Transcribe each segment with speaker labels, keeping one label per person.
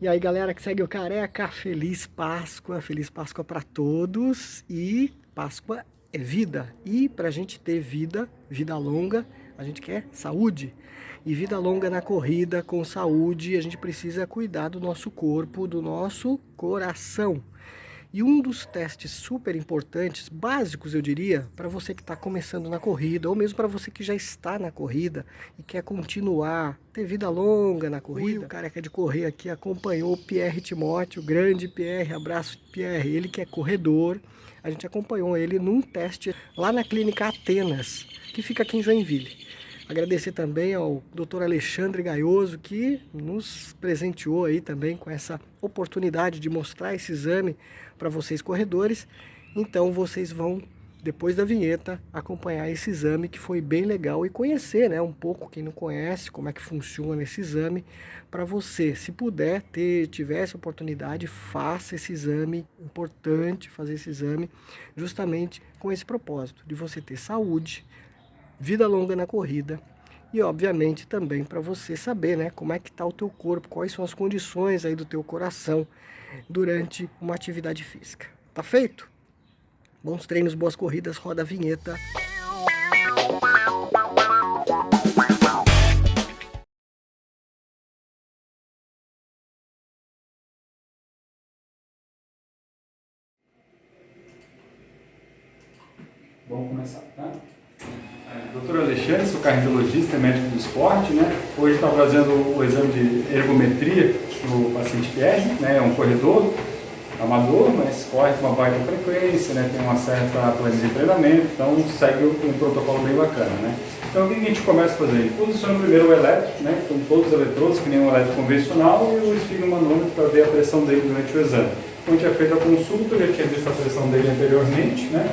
Speaker 1: E aí, galera que segue o Careca, Feliz Páscoa para todos. E Páscoa é vida. E para a gente ter vida, vida longa, a gente quer saúde. E vida longa na corrida, com saúde, a gente precisa cuidar do nosso corpo, do nosso coração. E um dos testes super importantes, básicos eu diria, para você que está começando na corrida, ou mesmo para você que já está na corrida e quer continuar, ter vida longa na corrida. O careca de correr aqui acompanhou o Pierre Timóteo, o grande Pierre, abraço Pierre, ele que é corredor. A gente acompanhou ele num teste lá na Clínica Atenas, que fica aqui em Joinville. Agradecer também ao Dr. Alexandre Gaioso, que nos presenteou aí também com essa oportunidade de mostrar esse exame para vocês corredores. Então vocês vão, depois da vinheta, acompanhar esse exame que foi bem legal e conhecer, né, um pouco, quem não conhece, como é que funciona esse exame, para você, se puder, tiver essa oportunidade, faça esse exame, importante fazer esse exame, justamente com esse propósito, de você ter saúde, vida longa na corrida e obviamente também para você saber, né, como é que está o teu corpo, quais são as condições aí do teu coração durante uma atividade física. Tá feito? Bons treinos, boas corridas, roda a vinheta.
Speaker 2: Vamos começar, tá? Doutor Alexandre, sou cardiologista e médico do esporte, né? Hoje está fazendo o exame de ergometria do paciente Pierre, né? É um corredor amador, mas corre com uma baixa frequência, né? Tem uma certa planilha de treinamento, então segue um protocolo bem bacana, né? Então o que a gente começa a fazer? Posiciona primeiro o eletro, né? Com todos os eletrodos, que nem um eletro convencional, e o esfigmomanômetro para ver a pressão dele durante o exame. Então a gente já fez a consulta, eu já tinha visto a pressão dele anteriormente, né?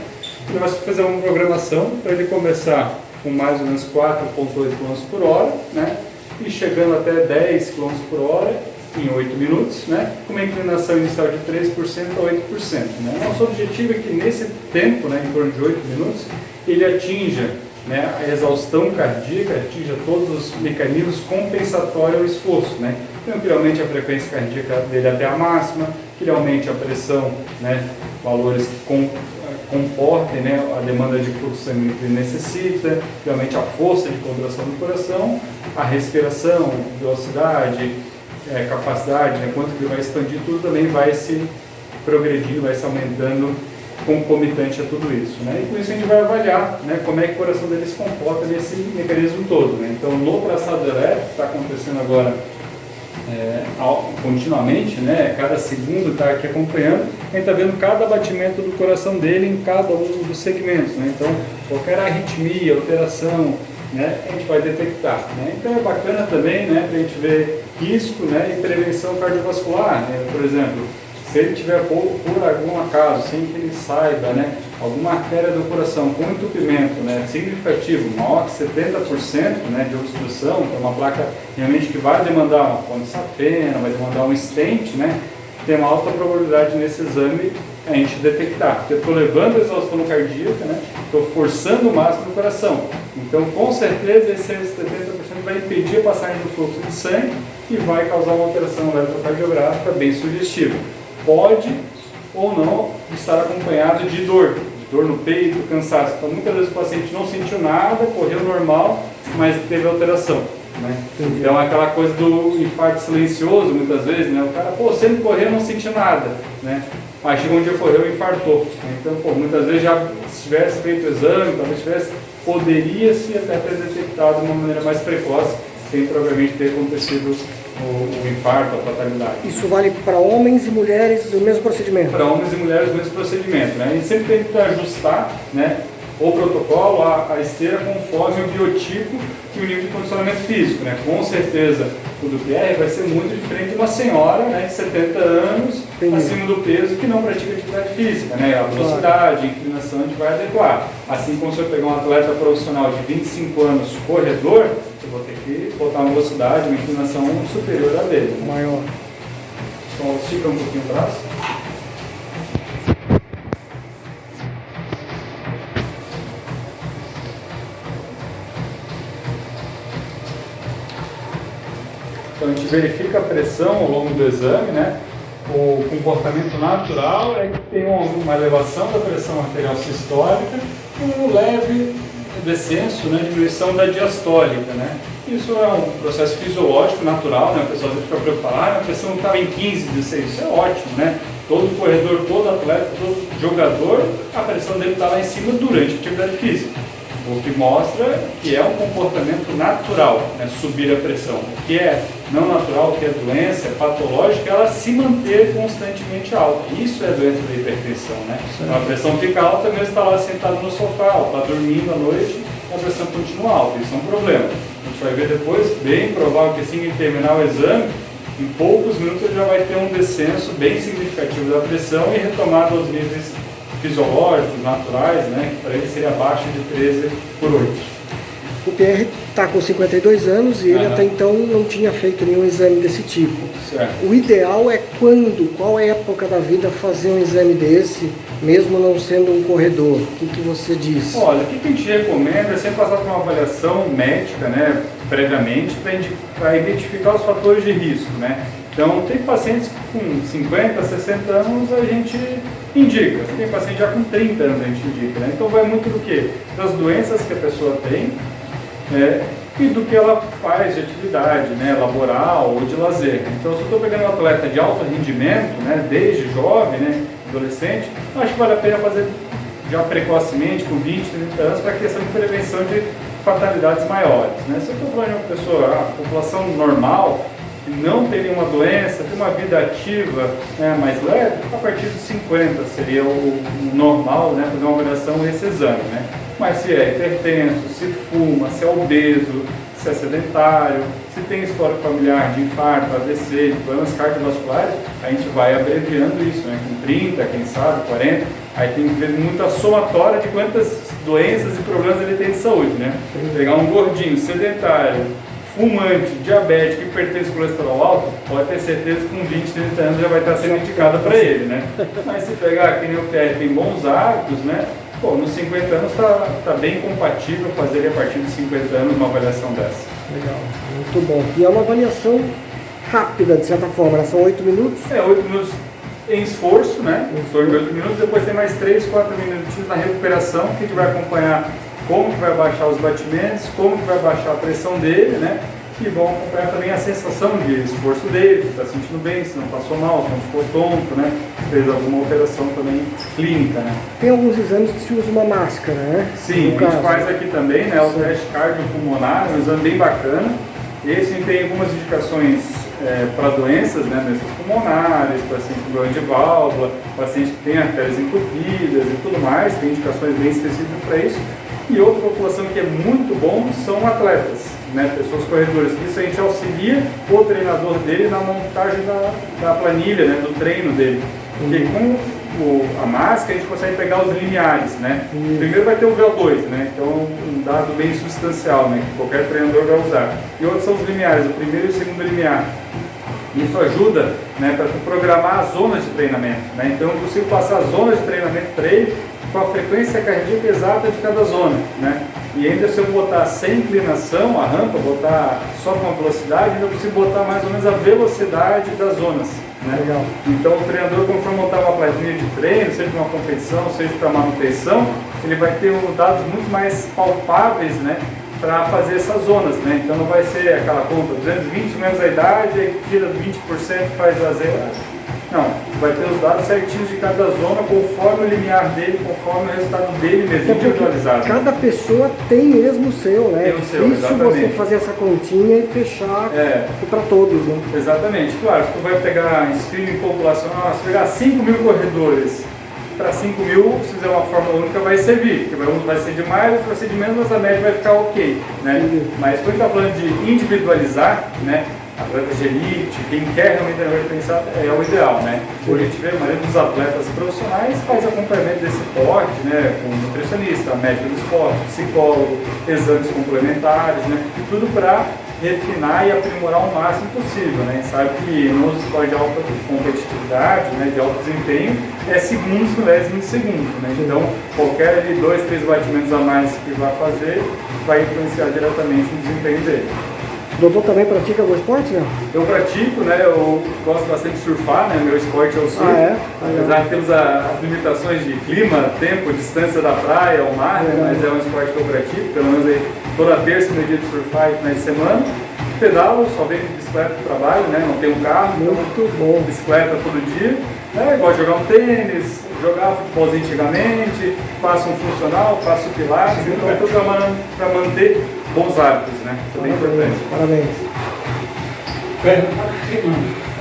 Speaker 2: Ele vai fazer uma programação para ele começar com mais ou menos 4,8 km por hora, né? E chegando até 10 km por hora em 8 minutos, né? Com uma inclinação inicial de 3% a 8%. Né? Nosso objetivo é que nesse tempo, né, em torno de 8 minutos, ele atinja, né, a exaustão cardíaca, atinja todos os mecanismos compensatórios ao esforço. Né? Então, que ele aumente a frequência cardíaca dele até a máxima, que ele aumente a pressão, né, valores que comportem, né, a demanda de fluxo sanguíneo que ele necessita, realmente a força de contração do coração, a respiração, velocidade, capacidade, né, quanto que ele vai expandir, tudo também vai se progredindo, vai se aumentando concomitante a tudo isso. Né? E com isso a gente vai avaliar, né, como é que o coração dele se comporta nesse mecanismo todo. Né? Então, no traçado elétrico, que está acontecendo agora continuamente, né? Cada segundo está aqui acompanhando, a gente está vendo cada batimento do coração dele em cada um dos segmentos, né? Então, qualquer arritmia, alteração, né, a gente vai detectar, né? Então é bacana também, né, para a gente ver risco, né, e prevenção cardiovascular, né? Por exemplo, se ele tiver por algum acaso, sem que ele saiba, né, alguma artéria do coração com entupimento, né, significativo, maior que 70%, né, de obstrução, que é uma placa realmente que vai demandar uma ponte safena, vai demandar um stent, né, tem uma alta probabilidade nesse exame a gente detectar. Porque eu estou levando a exaustão cardíaca, né, estou forçando o máximo do coração. Então, com certeza, esse 70% vai impedir a passagem do fluxo de sangue e vai causar uma alteração eletrocardiográfica bem sugestiva. Pode ou não estar acompanhado de dor no peito, cansaço. Então, muitas vezes o paciente não sentiu nada, correu normal, mas teve alteração. Né? Então, aquela coisa do infarto silencioso, muitas vezes, né? O cara, sempre correu, não sentiu nada. Né? Aí chegou um dia, correu e infartou. Então, muitas vezes já se tivesse feito o exame, talvez poderia-se até ter detectado de uma maneira mais precoce, sem provavelmente ter acontecido o infarto, a fatalidade.
Speaker 1: Isso vale para homens e mulheres o mesmo procedimento?
Speaker 2: Para homens e mulheres o mesmo procedimento. Né? A gente sempre tem que ajustar, né, o protocolo, a esteira, conforme o biotipo e o nível de condicionamento físico. Né? Com certeza, o do Pierre vai ser muito diferente de uma senhora, né, de 70 anos, acima do peso, que não pratica atividade física. Né? A velocidade, a inclinação a gente vai adequar. Assim como se eu pegar um atleta profissional de 25 anos corredor, eu vou ter que botar uma velocidade, uma inclinação superior à dele. Né?
Speaker 1: Maior.
Speaker 2: Então, estica um pouquinho o braço. Então a gente verifica a pressão ao longo do exame, né? O comportamento natural é que tem uma elevação da pressão arterial sistólica e um leve descenso, né, diminuição da diastólica, né? Isso é um processo fisiológico, natural, né? O pessoal fica preocupado, a pressão estava em 15, 16, isso é ótimo, né? Todo corredor, todo atleta, todo jogador, a pressão dele está lá em cima durante a atividade física. O que mostra que é um comportamento natural, né, subir a pressão. O que é não natural, o que é doença, é patológica, ela se manter constantemente alta. Isso é doença da hipertensão, né? Então a pressão fica alta, mesmo está lá sentado no sofá, ou está dormindo à noite, a pressão continua alta. Isso é um problema. A gente vai ver depois, bem provável que assim que terminar o exame, em poucos minutos ele já vai ter um descenso bem significativo da pressão e retomada aos níveis fisiológicos, naturais, né, que para ele seria abaixo de 13/8.
Speaker 1: O Pierre está com 52 anos e ele até então não tinha feito nenhum exame desse tipo.
Speaker 2: Certo.
Speaker 1: O ideal é quando, qual época da vida fazer um exame desse, mesmo não sendo um corredor? O que você diz?
Speaker 2: Olha, o que a gente recomenda é sempre passar por uma avaliação médica, né, previamente, para identificar os fatores de risco, né? Então, tem pacientes com 50, 60 anos a gente indica, tem paciente já com 30 anos a gente indica, né? Então vai muito do quê? Das doenças que a pessoa tem, e do que ela faz de atividade, né, laboral ou de lazer. Então, se eu estou pegando um atleta de alto rendimento, né, desde jovem, né, adolescente, acho que vale a pena fazer já precocemente, com 20, 30 anos, para questão de prevenção de fatalidades maiores, né? Se eu estou falando de uma pessoa, a população normal, que não tem nenhuma doença, tem uma vida ativa, né, mais leve, a partir dos 50 seria o normal, né, fazer uma avaliação desse exame, né? Mas se é hipertenso, se fuma, se é obeso, se é sedentário, se tem histórico familiar de infarto, AVC, de problemas cardiovasculares, a gente vai abreviando isso, né? Com 30, quem sabe, 40, aí tem que ver muita somatória de quantas doenças e problemas ele tem de saúde, né? Pegar um gordinho, sedentário, fumante, diabético, hipertenso, colesterol alto, pode ter certeza que com 20, 30 anos já vai estar sendo indicada para ele, né? Mas se pegar quem o Pierre tem bons hábitos, né? Pô, nos 50 anos está bem compatível fazer ele a partir de 50 anos uma avaliação dessa.
Speaker 1: Legal, muito bom. E é uma avaliação rápida, de certa forma, né? São 8 minutos?
Speaker 2: 8 minutos em esforço, né? Em torno de 8 minutos, depois tem mais 3, 4 minutos na recuperação, que a gente vai acompanhar como que vai baixar os batimentos, como que vai baixar a pressão dele, né? E vão acompanhar também a sensação de esforço dele, se está sentindo bem, se não passou mal, se não ficou tonto, né? Fez alguma alteração também clínica, né?
Speaker 1: Tem alguns exames que se usa uma máscara, né?
Speaker 2: Sim, a gente faz aqui também, né? O teste cardiopulmonar, um exame bem bacana. Esse tem algumas indicações para doenças, né? Doenças pulmonares, paciente com problema de válvula, paciente que tem artérias entupidas e tudo mais, tem indicações bem específicas para isso. E outra população que é muito bom são atletas, né, pessoas corredoras. Isso a gente auxilia o treinador dele na montagem da planilha, né, do treino dele. Porque com a máscara a gente consegue pegar os limiares, né? Primeiro vai ter o VO2, né, que é um dado bem substancial, né, que qualquer treinador vai usar. E outros são os limiares, o primeiro e o segundo limiar. Isso ajuda, né, para programar as zonas de treinamento, né? Então eu consigo passar as zonas de treinamento para ele com a frequência cardíaca exata de cada zona, né? E ainda se eu botar sem inclinação, a rampa, botar só com a velocidade, ainda consigo botar mais ou menos a velocidade das zonas, né?
Speaker 1: Legal.
Speaker 2: Então o treinador, conforme montar uma planilha de treino, seja para uma competição, seja para manutenção, ele vai ter dados muito mais palpáveis, né, para fazer essas zonas, né? Então não vai ser aquela conta 220 menos a idade, aí tira 20%, faz a zero. Não, vai ter os dados certinhos de cada zona, conforme o limiar dele, conforme o resultado dele mesmo, individualizado.
Speaker 1: Cada pessoa tem mesmo o seu, né?
Speaker 2: Tem
Speaker 1: É
Speaker 2: o seu,
Speaker 1: difícil você fazer essa continha e fechar para todos, né?
Speaker 2: Exatamente. Claro, se tu vai pegar screening populacional, se pegar 5 mil corredores, para 5 mil, se fizer uma fórmula única, vai servir, porque um vai ser de mais, outro vai ser de menos, mas a média vai ficar ok, né? Mas quando a gente está falando de individualizar, né? Atletas de elite, quem quer realmente pensar é o ideal, né? Hoje a gente vê a maioria dos atletas profissionais faz acompanhamento desse porte, né? Com nutricionista, médico do esporte, psicólogo, exames complementares, né? E tudo para refinar e aprimorar o máximo possível, né? A gente sabe que nos esportes de alta competitividade, né? De alto desempenho, é segundos, milésimos de segundo, né? Então, qualquer ali 2, 3 batimentos a mais que vai fazer, vai influenciar diretamente no desempenho dele.
Speaker 1: O doutor também pratica algum esporte, não?
Speaker 2: Eu pratico, né? Eu gosto bastante de surfar, né? Meu esporte é o surf.
Speaker 1: Ah, é?
Speaker 2: Apesar que temos as limitações de clima, tempo, distância da praia, ao mar, né? Mas é um esporte que eu pratico, pelo menos aí toda terça, meu dia de surfar e finais de semana. Pedalo, só venho de bicicleta para o trabalho, né? Não tenho carro,
Speaker 1: Muito bom.
Speaker 2: bicicleta todo dia. Gosto de jogar um tênis, jogar futebolzinho antigamente, faço um funcional, faço pilates, então tudo para manter bons hábitos, né? Isso é bem importante.
Speaker 1: Parabéns.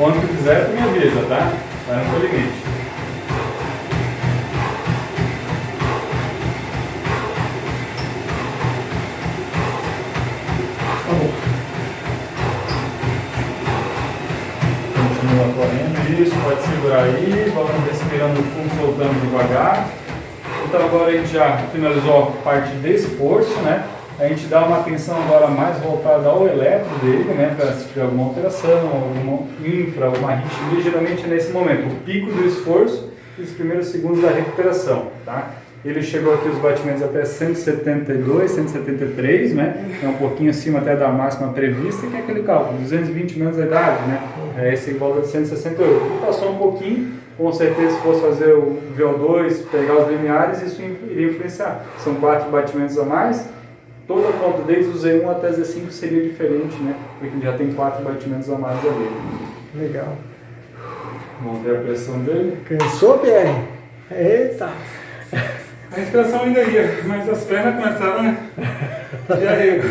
Speaker 2: Onde quiser, tu me avisa, tá? Vai no teu limite. Continua correndo, isso, pode segurar aí, vamos respirando fundo, soltando devagar. Então agora a gente já finalizou a parte de esforço, né? A gente dá uma atenção agora mais voltada ao eletro dele, né? Para se tiver alguma alteração, alguma infra, alguma arritmia, geralmente nesse momento, o pico do esforço e os primeiros segundos da recuperação, tá? Ele chegou aqui os batimentos até 172, 173, né? É um pouquinho acima até da máxima prevista, que é aquele cálculo, 220 menos a idade, né? Esse volta de 168. Ele passou um pouquinho, com certeza se fosse fazer o VO2, pegar os limiares, isso iria influenciar. São 4 batimentos a mais. Toda a conta, desde o Z1 até o Z5 seria diferente, né? Porque já tem 4 batimentos a mais ali.
Speaker 1: Legal.
Speaker 2: Vamos ver a pressão dele.
Speaker 1: Cansou, Pierre? Eita!
Speaker 3: A respiração ainda ia, mas as pernas começaram, né? E aí?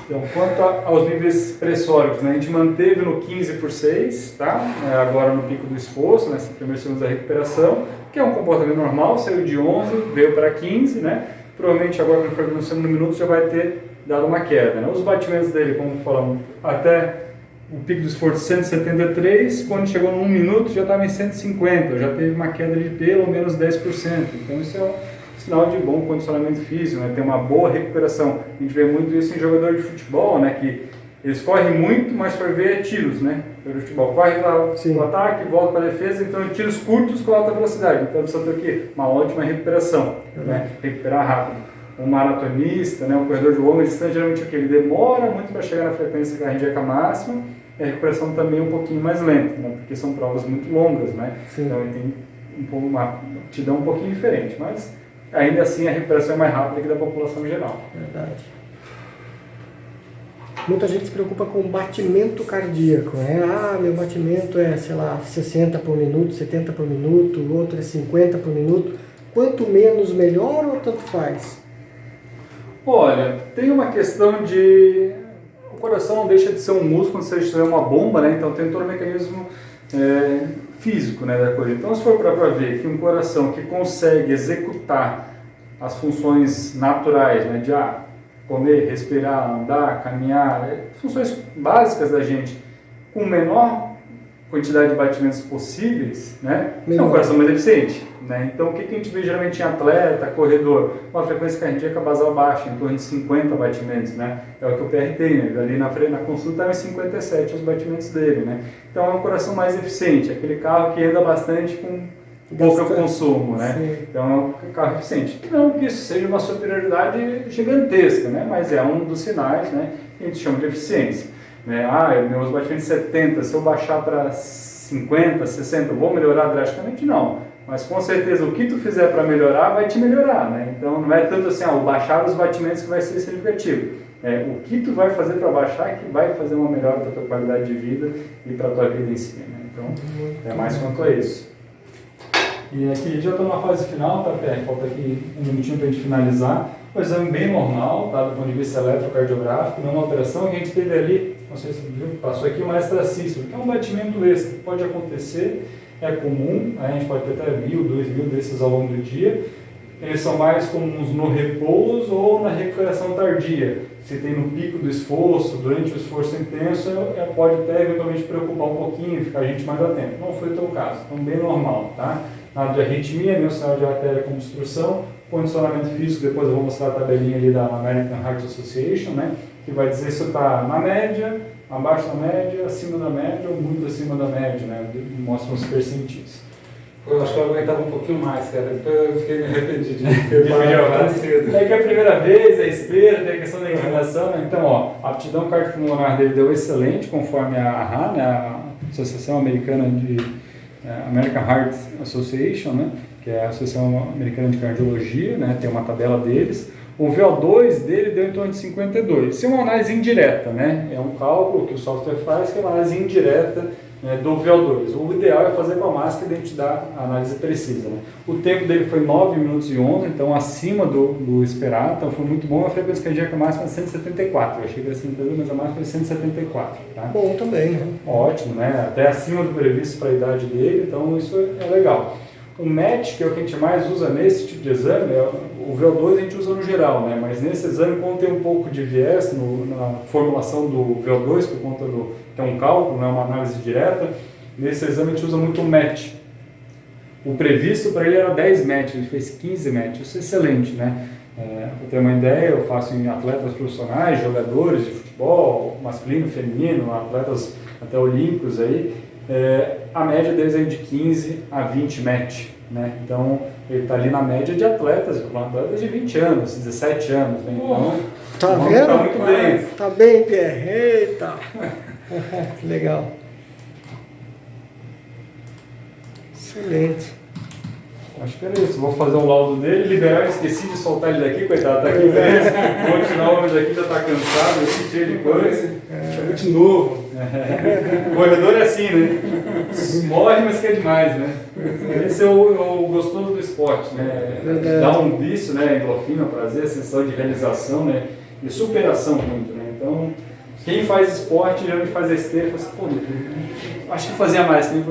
Speaker 2: Então, quanto aos níveis pressóricos, né? A gente manteve no 15/6, tá? Agora no pico do esforço, nesse primeiro segundo da recuperação, que é um comportamento normal, saiu de 11, veio para 15, né? Provavelmente agora quando for no segundo minuto já vai ter dado uma queda, né? Os batimentos dele, como falamos, até o pico do esforço 173, quando chegou no 1 minuto já estava em 150, já teve uma queda de pelo menos 10%. Então isso é um sinal de bom condicionamento físico, né? Tem uma boa recuperação. A gente vê muito isso em jogador de futebol, né? Que eles correm muito, mas for ver é tiros, né? O futebol corre para o ataque, volta para a defesa, então tiros curtos com alta velocidade. Então precisa ter o quê? Uma ótima recuperação, né? Recuperar rápido. Um maratonista, né? Um corredor de longa distância, geralmente o quê? Ele demora muito para chegar na frequência cardíaca máxima, e a recuperação também é um pouquinho mais lenta, né? Porque são provas muito longas, né?
Speaker 1: Sim.
Speaker 2: Então ele tem uma aptidão um pouquinho diferente, mas ainda assim a recuperação é mais rápida que da população geral.
Speaker 1: Verdade. Muita gente se preocupa com o batimento cardíaco, né? Ah, meu batimento é, sei lá, 60 por minuto, 70 por minuto, o outro é 50 por minuto. Quanto menos, melhor ou tanto faz?
Speaker 2: Olha, tem uma questão de... O coração não deixa de ser um músculo, se você tiver uma bomba, né? Então tem todo o mecanismo físico, né, da coisa. Então se for para ver que um coração que consegue executar as funções naturais, né, de comer, respirar, andar, caminhar, funções básicas da gente, com menor quantidade de batimentos possíveis, né, é um coração mais eficiente. Né? Então, o que a gente vê geralmente em atleta, corredor? Uma frequência cardíaca basal baixa, em torno de 50 batimentos, né? É o que o PR tem, né? Ali na consulta estava em 57 os batimentos dele, né? Então, é um coração mais eficiente, aquele carro que anda bastante com pouco consumo, né? Sim. Então, é um carro eficiente. Não que isso seja uma superioridade gigantesca, né? Mas é um dos sinais, né, que a gente chama de eficiência. Né? Meus batimentos 70, se eu baixar para 50, 60, vou melhorar drasticamente? Não. Mas com certeza o que tu fizer para melhorar vai te melhorar, né? Então não é tanto assim, o baixar os batimentos que vai ser significativo. O que tu vai fazer para baixar que vai fazer uma melhora para a tua qualidade de vida e para a tua vida em si, né? Então é mais quanto a isso. E aqui já estou na fase final, tá, Pé? Falta aqui um minutinho para a gente finalizar. O exame bem normal, tá? Do ponto de vista eletrocardiográfico, nenhuma alteração. A gente teve ali, não sei se você viu, passou aqui uma extrasístole, que é um batimento extra, pode acontecer. É comum, a gente pode ter até 1.000, 2.000 desses ao longo do dia. Eles são mais comuns no repouso ou na recuperação tardia. Se tem no pico do esforço, durante o esforço intenso, pode até eventualmente preocupar um pouquinho, ficar a gente mais atento. Não foi o teu caso, então bem normal, tá? Nada de arritmia, nenhum sinal de artéria com obstrução, condicionamento físico, depois eu vou mostrar a tabelinha ali da American Heart Association, né? Que vai dizer se está na média, abaixo da média, acima da média ou muito acima da média, né? Mostra os percentis.
Speaker 3: Eu acho que eu aguentava um pouquinho mais, cara. Depois eu fiquei me arrependido de ter parado tão cedo.
Speaker 2: É que é a primeira vez, a esteira, tem a questão da inclinação, né? Então, ó, a aptidão cardiopulmonar dele deu excelente, conforme a AHA, né? A Associação Americana de American Heart Association, né? Que é a Associação Americana de Cardiologia, né? Tem uma tabela deles. O VO2 dele deu em torno de 52. Isso é uma análise indireta, né? É um cálculo que o software faz, que é uma análise indireta, né, do VO2. O ideal é fazer com a máscara e a gente dá a análise precisa, né? O tempo dele foi 9 minutos e 11, então acima do esperado, então foi muito bom. A frequência cardíaca máxima é 174. Eu achei que era 172, mas a máxima foi 174. Tá?
Speaker 1: Bom também, né?
Speaker 2: Ótimo, né? Até acima do previsto para a idade dele, então isso é legal. O MET, que é o que a gente mais usa nesse tipo de exame, o VO2 a gente usa no geral, né? Mas nesse exame, como tem um pouco de viés na formulação do VO2, por conta que é um cálculo, não é uma análise direta, nesse exame a gente usa muito o MET. O previsto para ele era 10 MET, ele fez 15 MET, isso é excelente, né? Para ter uma ideia, eu faço em atletas profissionais, jogadores de futebol, masculino, feminino, atletas até olímpicos aí, a média deles é de 15 a 20 MET, né? Então ele está ali na média de atletas de 20 anos, 17 anos, né? Então,
Speaker 1: tá vendo?
Speaker 2: Tá muito bem.
Speaker 1: Tá bem, Pierre. Eita! Que legal. Excelente.
Speaker 2: Acho que era isso. Vou fazer o laudo dele, liberar. Eu esqueci de soltar ele daqui, coitado. Tá aqui preso. Vou tirar o homem daqui, já tá cansado, cheio de coisa.
Speaker 3: É muito novo.
Speaker 2: O corredor é assim, né? Morre, mas quer demais, né? Esse é o gostoso do esporte, né? Dá um vício, né? Endorfina, prazer, sensação de realização, né? E superação muito, né? Então, quem faz esporte geralmente faz a esteira e fala assim, pô, acho que fazia mais. Eu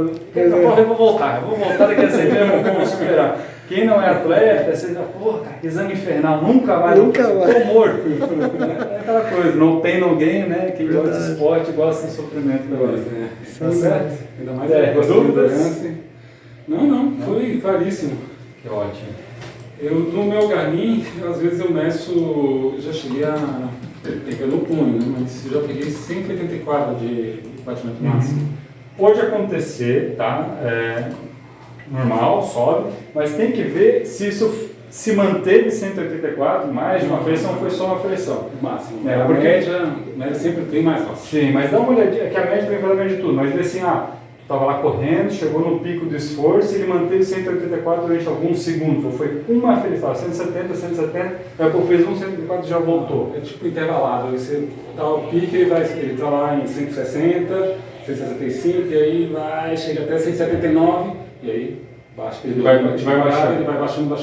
Speaker 2: vou voltar daqui a 6 meses, eu vou superar. Quem não é atleta, você fala, pô, cara, que exame infernal, nunca mais. Tô morto. É aquela coisa, no pain, no gain, né? Quem gosta de esporte gosta de sofrimento também. Tá certo?
Speaker 3: Ainda mais
Speaker 2: dúvidas?
Speaker 3: Não, foi claríssimo.
Speaker 2: Que ótimo.
Speaker 3: No meu Garmin, às vezes eu meço, já cheguei a pegar no punho, né? Mas eu já peguei 184 de batimento máximo.
Speaker 2: Pode acontecer, tá? Normal, sobe, mas tem que ver se isso se manteve 184, mais de uma flexão, foi só uma flexão.
Speaker 3: Máximo.
Speaker 2: A
Speaker 3: média sempre tem mais fácil.
Speaker 2: Sim, mas dá uma olhadinha, que a média também faz a média de tudo, mas vê assim, tu estava lá correndo, chegou no pico do esforço e ele manteve 184 durante alguns segundos, ou foi uma flexão, 170, aí pô, fez 184 e já voltou.
Speaker 3: É tipo intervalado, aí você dá o pique, ele tá lá em 160, 165, e aí chega até 179, e aí baixa. Ele vai baixando,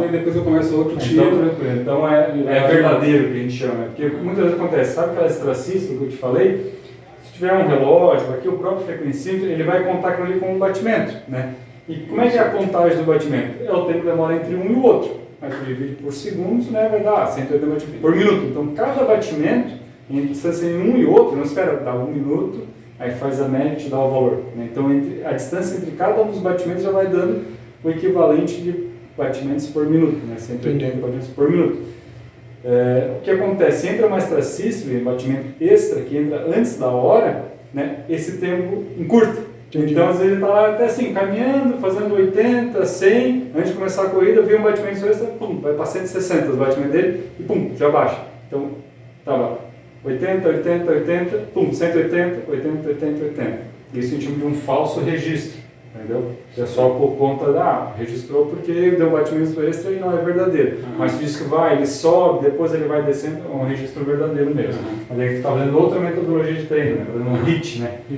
Speaker 3: e depois eu começo outro tiro.
Speaker 2: Então é verdadeiro que a gente chama, né? Porque muitas vezes acontece, sabe aquela extracística que eu te falei? Se tiver um relógio, aqui o próprio frequencímetro, ele vai contar aquilo ali como um batimento, né? E como é que é a contagem do batimento? É o tempo que demora entre um e o outro. Aí tu divide por segundos, né? Vai dar 180 batimentos por minuto. Então cada batimento, em distância em um e outro, não espera dar 1 minuto, aí faz a média e te dá o valor, né? Então a distância entre cada um dos batimentos já vai dando o equivalente de batimentos por minuto, né? 180 batimentos por minuto. O que acontece? Entra uma extracístole, batimento extra, que entra antes da hora, né? Esse tempo encurta. Então, às vezes, ele está lá até assim, caminhando, fazendo 80, 100, antes de começar a corrida, vem um batimento extra, pum, vai para 160 os batimentos dele e pum, já baixa. Então, tá lá, 80, pum, 180, 80. Isso a gente chama de um falso registro, entendeu? É só por conta registrou porque deu um batimento extra e não é verdadeiro. Mas se diz que ele sobe, depois ele vai descendo, é um registro verdadeiro mesmo. Mas aí tu está fazendo outra metodologia de treino, né? Fazendo um HIIT, né? E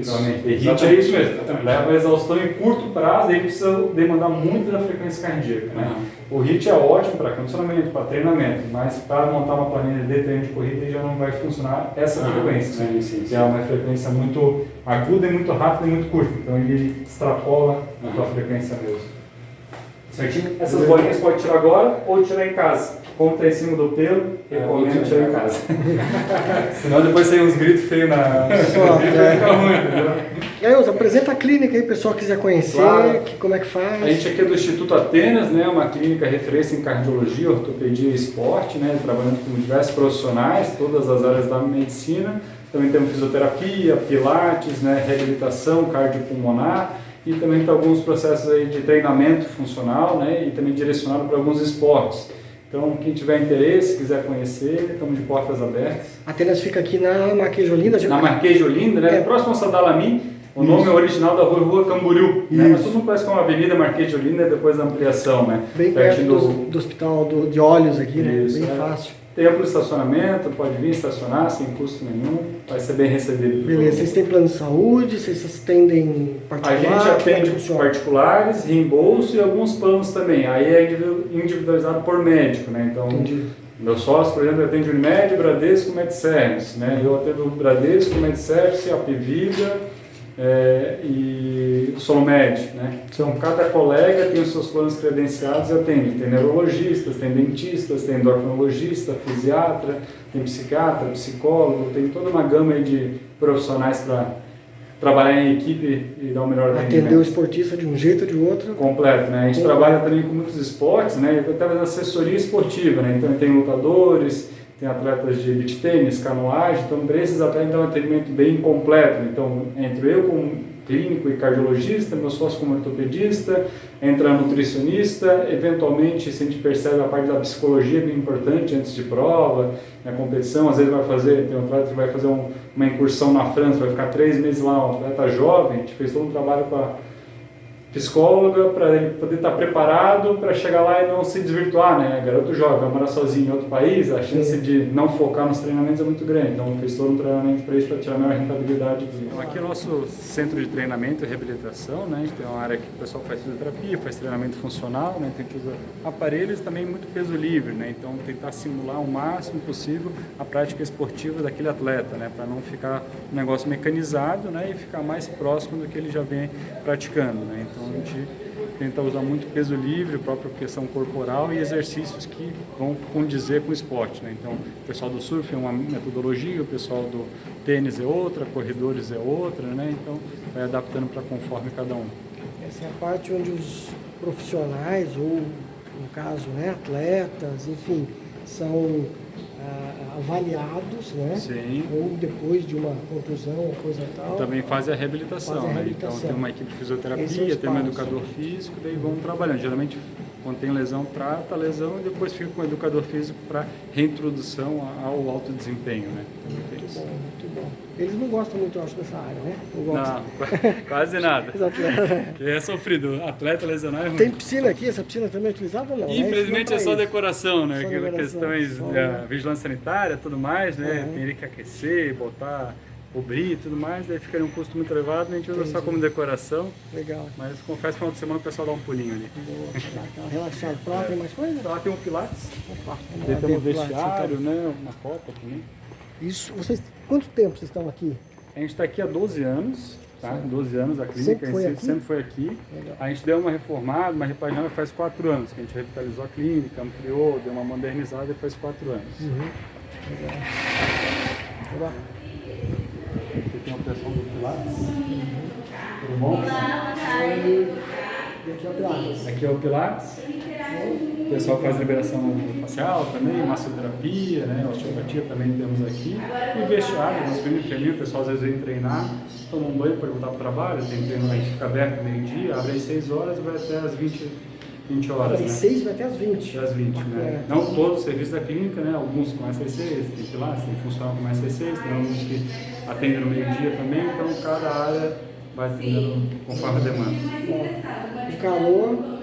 Speaker 2: HIIT é isso mesmo, leva a exaustão em curto prazo e aí precisa demandar muito da frequência cardíaca, né? O HIIT é ótimo para condicionamento, para treinamento, mas para montar uma planilha de treino de corrida já não vai funcionar essa frequência, né? Que é uma frequência muito aguda e muito rápida e muito curta, então ele extrapola a tua frequência mesmo. Certinho? Essas bolinhas pode tirar agora ou tirar em casa. Como está em cima do pelo, recomendo tirar em casa. Senão depois tem uns gritos feios na... vai ficar ruim, entendeu?
Speaker 1: Elza, apresenta a clínica aí, o pessoal quiser conhecer,
Speaker 2: Claro.
Speaker 1: Como é que faz.
Speaker 2: A gente aqui é do Instituto Atenas, né, uma clínica referência em cardiologia, ortopedia e esporte, né, trabalhando com diversos profissionais, todas as áreas da medicina. Também temos fisioterapia, pilates, né, reabilitação cardiopulmonar e também tem alguns processos aí de treinamento funcional, né, e também direcionado para alguns esportes. Então, quem tiver interesse, quiser conhecer, estamos de portas abertas.
Speaker 1: A Tenas fica aqui na Marquês de Olinda?
Speaker 2: Na Marquês de Olinda, né? Próximo ao Sadalami, o nome original da rua Camboriú, né? Mas todo mundo conhece como Avenida Marquês de Olinda, depois da ampliação, né?
Speaker 1: Bem perto do Hospital de Olhos aqui, né?
Speaker 2: Isso,
Speaker 1: bem fácil.
Speaker 2: Tem amplo estacionamento, pode vir estacionar sem custo nenhum, vai ser bem recebido.
Speaker 1: Beleza, vocês têm plano de saúde, vocês atendem particular?
Speaker 2: A gente atende particulares, reembolso e alguns planos também. Aí é individualizado por médico, né? Então, meu sócio, por exemplo, atende Unimed, Bradesco, Medservice, né? Eu atendo Bradesco, Medservice, Apvida e Solomed, né? Então, cada colega tem os seus planos credenciados e atende. Tem neurologistas, tem dentistas, tem endocrinologista, fisiatra, tem psiquiatra, psicólogo, tem toda uma gama aí de profissionais para trabalhar em equipe e dar o melhor atendimento.
Speaker 1: Atender o esportista de um jeito ou de outro.
Speaker 2: Completo, né? A gente trabalha também com muitos esportes, né? Até na assessoria esportiva, né? Então tem lutadores, tem atletas de beach tênis, canoagem, então para esses atletas dá um atendimento bem completo. Então, entre eu como clínico e cardiologista, meu sócio como ortopedista, entra nutricionista, eventualmente, se a gente percebe a parte da psicologia bem importante antes de prova, na competição, às vezes tem um atleta que vai fazer uma incursão na França, vai ficar 3 meses lá, um atleta jovem, a gente fez todo um trabalho com a psicóloga para ele poder estar preparado para chegar lá e não se desvirtuar, né? Garoto jovem, vai morar sozinho em outro país, a chance de não focar nos treinamentos é muito grande. Então, fez todo um treinamento para isso, para tirar a maior rentabilidade disso. Então, aqui é o nosso centro de treinamento e reabilitação, né? A gente tem uma área que o pessoal faz fisioterapia, faz treinamento funcional, né? Tem que usar aparelhos também muito peso livre, né? Então, tentar simular o máximo possível a prática esportiva daquele atleta, né? Para não ficar um negócio mecanizado, né? E ficar mais próximo do que ele já vem praticando, né? Então, a gente tenta usar muito peso livre, a própria questão corporal e exercícios que vão condizer com o esporte, né? Então, o pessoal do surf é uma metodologia, o pessoal do tênis é outra, corredores é outra, né? Então, vai adaptando para conforme cada um.
Speaker 1: Essa é a parte onde os profissionais, ou no caso, né, atletas, enfim, são avaliados, né?
Speaker 2: Sim.
Speaker 1: Ou depois de uma contusão, ou coisa tal.
Speaker 2: Também fazem a reabilitação, né? Então tem uma equipe de fisioterapia, tem um educador físico, daí vão trabalhando. Geralmente, quando tem lesão, trata a lesão e depois fica com o educador físico para reintrodução ao alto desempenho, né?
Speaker 1: Muito bom, muito bom. Eles não gostam muito, eu acho, dessa área, né?
Speaker 2: Não, quase nada.
Speaker 1: Exato.
Speaker 2: É sofrido. Atleta lesionar é ruim.
Speaker 1: Tem piscina aqui? Essa piscina também é utilizada ou não?
Speaker 2: Infelizmente é só decoração, né?
Speaker 1: Só decoração.
Speaker 2: Questões da vigilância sanitária, tudo mais, né?
Speaker 1: Uhum.
Speaker 2: Tem que aquecer, botar, cobrir e tudo mais, daí ficaria um custo muito elevado, a gente usa só como decoração.
Speaker 1: Legal.
Speaker 2: Mas confesso que no final de semana o pessoal dá um pulinho ali.
Speaker 1: Boa, dá aquela relaxada. Pra lá tem mais coisa?
Speaker 2: Lá tem um pilates,
Speaker 1: Opa,
Speaker 2: daí tem um
Speaker 1: Pilates,
Speaker 2: vestiário,
Speaker 1: então.
Speaker 2: né? Uma copa também.
Speaker 1: Isso, quanto tempo vocês estão aqui?
Speaker 2: A gente está aqui há 12 anos, tá? 12 anos a clínica, sempre foi aqui.
Speaker 1: Legal.
Speaker 2: A gente deu uma reformada, uma repaginada faz 4 anos, que a gente revitalizou a clínica, ampliou, deu uma modernizada e faz 4 anos.
Speaker 1: Legal. Legal.
Speaker 2: Aqui tem o pessoal do Pilates. Tudo bom?
Speaker 1: E aqui é o Pilates.
Speaker 2: Aqui é o Pilates. O pessoal faz liberação facial também, massoterapia, né? Osteopatia também temos aqui. E vestiário, masculino e feminino, o pessoal às vezes vem treinar, toma um banho para voltar para o trabalho, tem treino, a gente fica aberto meio-dia, abre às 6 horas e vai até às 20 horas.
Speaker 1: Das 6 vai até as 20.
Speaker 2: Até às 20, né? Não todo o serviço da clínica, né? Alguns com SC6, tem Pilates, tem funcional com SC6, tem alguns que atendem no meio-dia também, então cada área vai atendendo conforme a demanda.
Speaker 1: O calor.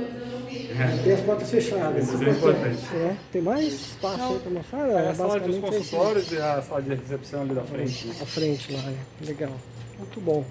Speaker 1: Tem as portas fechadas.
Speaker 2: Isso é importante.
Speaker 1: Né? Tem mais espaço aí para mostrar?
Speaker 2: É a sala dos
Speaker 1: Basicamente
Speaker 2: consultórios e a sala de recepção ali da frente. Né?
Speaker 1: À frente lá, legal. Muito bom.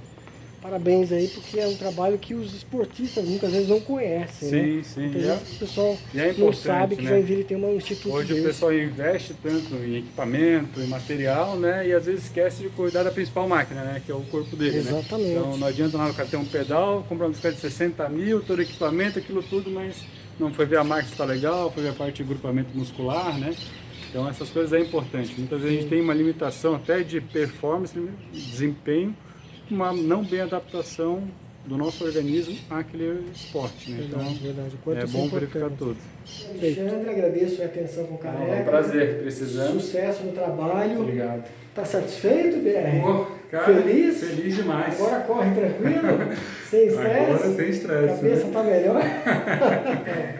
Speaker 1: Parabéns aí, porque é um trabalho que os esportistas muitas vezes não conhecem.
Speaker 2: Sim,
Speaker 1: né?
Speaker 2: sim.
Speaker 1: Muitas vezes o pessoal não sabe que
Speaker 2: né?
Speaker 1: Joinville tem um instituto
Speaker 2: Hoje
Speaker 1: desse.
Speaker 2: o pessoal investe tanto em equipamento, em material, né? E às vezes esquece de cuidar da principal máquina, né? Que é o corpo dele.
Speaker 1: Exatamente.
Speaker 2: Né? Então não adianta nada o cara ter um pedal, comprar uma bicicleta de 60 mil, todo equipamento, aquilo tudo, mas não foi ver a máquina se está legal, foi ver a parte de grupamento muscular, né? Então essas coisas é importante. Muitas vezes a gente tem uma limitação até de performance, desempenho, uma não bem adaptação do nosso organismo àquele esporte, né? Então é bom verificar tudo.
Speaker 1: Alexandre, agradeço a atenção com o Careca.
Speaker 2: É um prazer, precisamos.
Speaker 1: Sucesso no trabalho.
Speaker 2: Obrigado.
Speaker 1: Está satisfeito, BR?
Speaker 3: Cara,
Speaker 1: feliz?
Speaker 3: Feliz demais.
Speaker 1: Agora corre tranquilo, sem estresse.
Speaker 3: Agora sem
Speaker 1: A
Speaker 3: estresse.
Speaker 1: cabeça
Speaker 3: Né?
Speaker 1: tá melhor.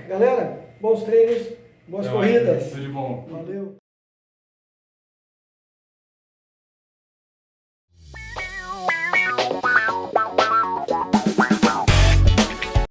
Speaker 1: Galera, bons treinos, boas corridas.
Speaker 2: Tudo de bom.
Speaker 1: Valeu.